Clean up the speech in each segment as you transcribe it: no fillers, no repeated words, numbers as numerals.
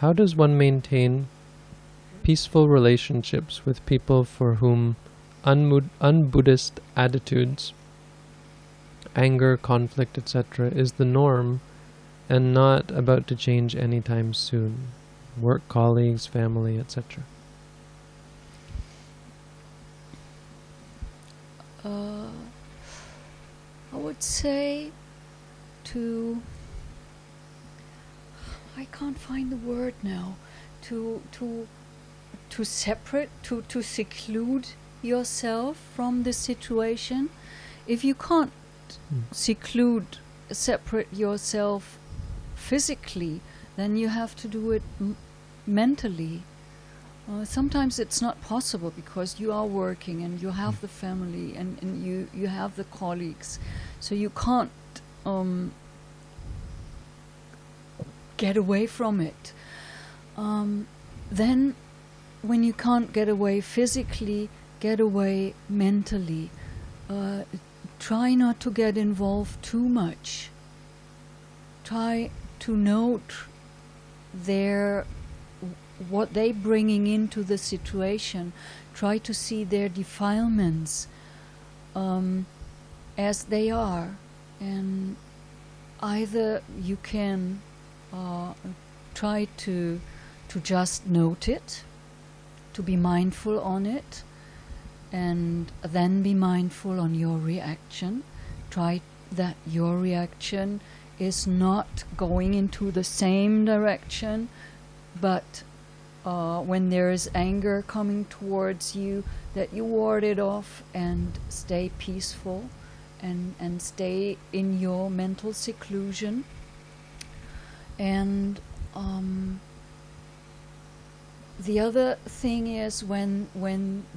how does one maintain peaceful relationships with people for whom un-Buddhist attitudes, anger, conflict, etc., is the norm and not about to change anytime soon? Work colleagues, family, etc. I would say I can't find the word now, to separate, to seclude yourself from the situation. If you can't separate yourself physically, then you have to do it mentally. Sometimes it's not possible because you are working and you have the family and you have the colleagues, so you can't get away from it. Then when you can't get away physically, get away mentally. Try not to get involved too much. Try to note what they bringing into the situation. Try to see their defilements as they are, and either you can try to just note it, to be mindful on it, and then be mindful on your reaction. Try that your reaction is not going into the same direction, but when there is anger coming towards you, that you ward it off and stay peaceful and stay in your mental seclusion. And the other thing is when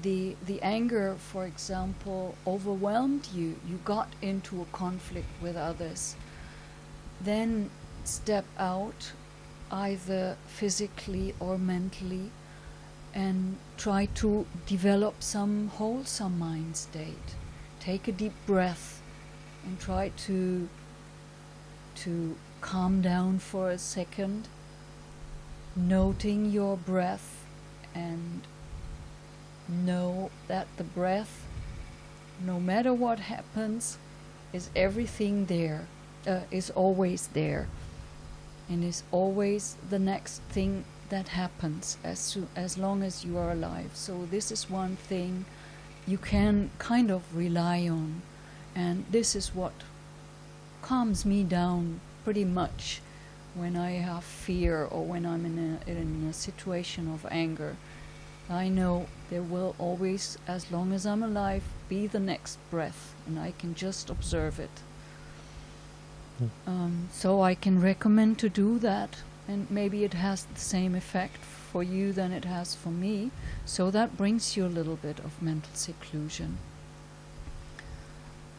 the anger, for example, overwhelmed you, you got into a conflict with others, then step out, either physically or mentally, and try to develop some wholesome mind state. Take a deep breath and try to calm down for a second, noting your breath, and know that the breath, no matter what happens, is everything there, is always there, and is always the next thing that happens as long as you are alive. So this is one thing you can kind of rely on, and this is what calms me down pretty much when I have fear or when I'm in a situation of anger. I know there will always, as long as I'm alive, be the next breath, and I can just observe it. So I can recommend to do that, and maybe it has the same effect for you than it has for me. So that brings you a little bit of mental seclusion.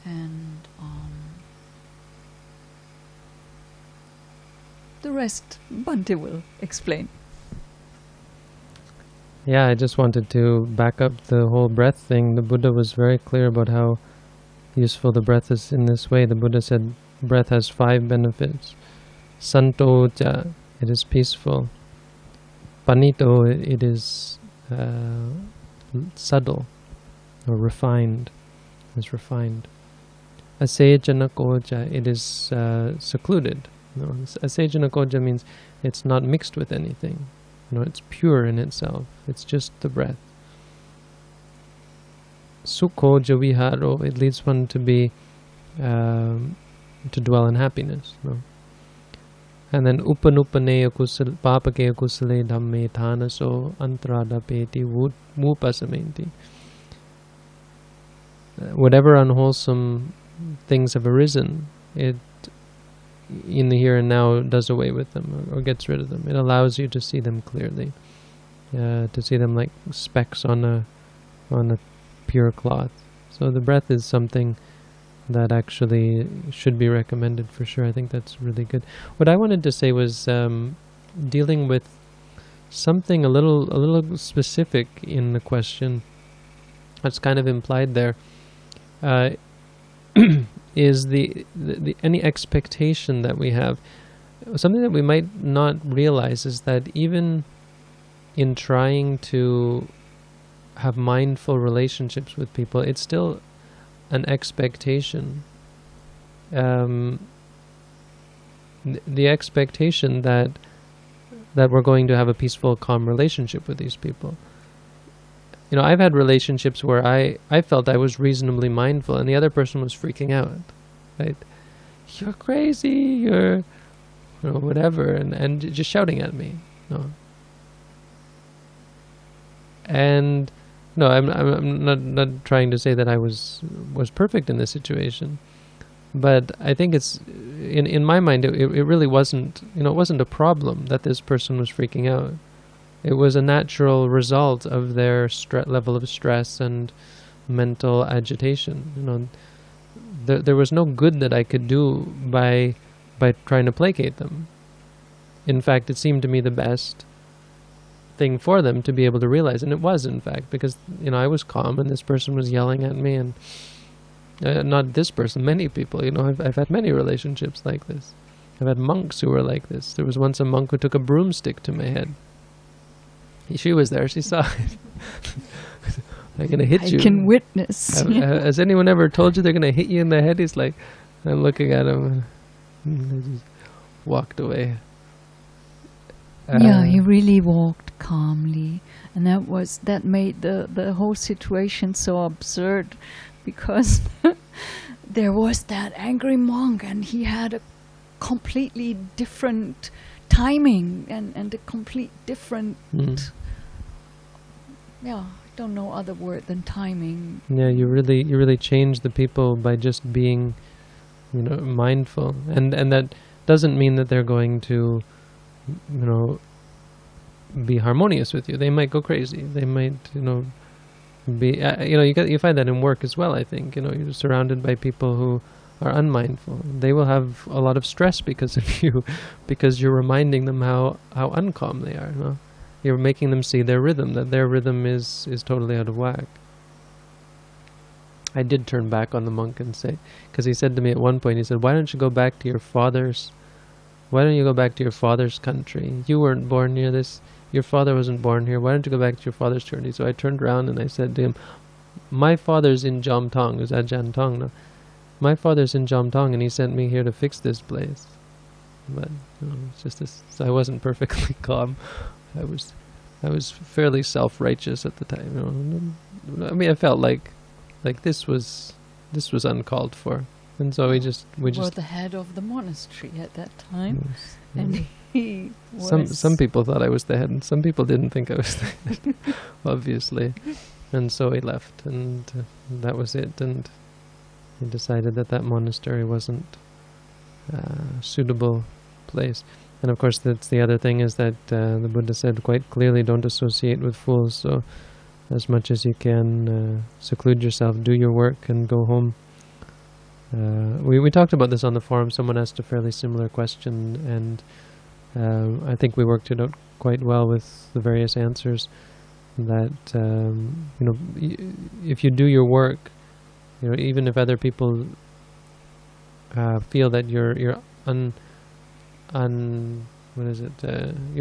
And the rest, Bhante will explain. Yeah, I just wanted to back up the whole breath thing. The Buddha was very clear about how useful the breath is in this way. The Buddha said breath has 5 benefits. Santo ja, it is peaceful. Panito, it is subtle or refined. It's refined. Asejanakoja, it is secluded. Asejanakoja means it's not mixed with anything. It's pure in itself. It's just the breath. Sukhoja viharo, it leads one to be to dwell in happiness. And then upanupaneya kusal papakeya kusale dhamme thanaso antradapeti mupasamenti. Whatever unwholesome things have arisen, it in the here and now does away with them or gets rid of them. It allows you to see them clearly, to see them like specks on a pure cloth. So the breath is something that actually should be recommended for sure. I think that's really good. What I wanted to say was dealing with something a little specific in the question that's kind of implied there. Is the any expectation that we have. something that we might not realize is that even in trying to have mindful relationships with people, it's still an expectation. The expectation that we're going to have a peaceful, calm relationship with these people. You know, I've had relationships where I felt I was reasonably mindful and the other person was freaking out, right? You're crazy, you're, you know, whatever, and just shouting at me. No. And no, I'm not trying to say that I was perfect in this situation, but I think it's in my mind it really wasn't, you know, it wasn't a problem that this person was freaking out. It was a natural result of their level of stress and mental agitation. You know, there was no good that I could do by trying to placate them. In fact, it seemed to me the best thing for them to be able to realize, and it was, in fact, because, you know, I was calm and this person was yelling at me, and not this person, many people. You know, I've had many relationships like this. I've had monks who were like this. There was once a monk who took a broomstick to my head. She was there. She saw it. They're going to hit you. I can witness. Has anyone ever told you they're going to hit you in the head? He's like, I'm looking at him. And I just walked away. Yeah, he really walked calmly, and that made the whole situation so absurd, because there was that angry monk, and he had a completely different timing and a complete different I don't know other word than timing. Yeah, you really change the people by just being, you know, mindful, and that doesn't mean that they're going to, you know, be harmonious with you. They might go crazy. They might, you know, be, you know, you find that in work as well. I think, you know, you're surrounded by people who are unmindful. They will have a lot of stress because of you, because you're reminding them how uncalm they are. You know? You're making them see their rhythm, that their rhythm is totally out of whack. I did turn back on the monk and say, because he said to me at one point, he said, why don't you go back to your father's country? You weren't born near this. Your father wasn't born here. Why don't you go back to your father's country? So I turned around and I said to him, my father's in Jamtong. It was at Jantong now. My father's in Jamtong, and he sent me here to fix this place. But, you know, it's just this. So I wasn't perfectly calm. I was fairly self-righteous at the time. You know? I mean, I felt like this was uncalled for, and so we just were the head of the monastery at that time, yes, and he was. Some people thought I was the head, and some people didn't think I was the head, obviously, and so he left, and that was it. And he decided that monastery wasn't a suitable place. And of course, that's the other thing, is that the Buddha said quite clearly, don't associate with fools. So as much as you can, seclude yourself, do your work, and go home. We talked about this on the forum. Someone asked a fairly similar question, and I think we worked it out quite well with the various answers. That you know, if you do your work, you know, even if other people feel that you're you're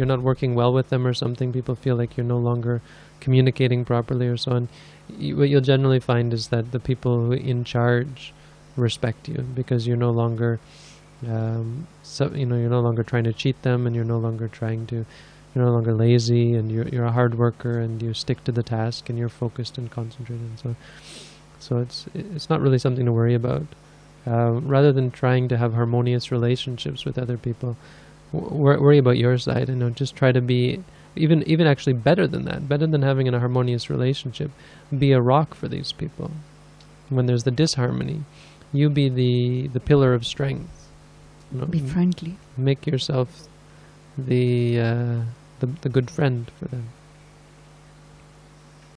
not working well with them or something, people feel like you're no longer communicating properly or so on, what you'll generally find is that the people who in charge respect you, because you're no longer you're no longer trying to cheat them, and you're no longer lazy, and you're a hard worker, and you stick to the task, and you're focused and concentrated, and so it's not really something to worry about. Rather than trying to have harmonious relationships with other people, worry about your side, and, you know, just try to be even actually better than that, better than having a harmonious relationship. Be a rock for these people. When there's the disharmony, you be the pillar of strength. You know, be friendly. Make yourself the good friend for them.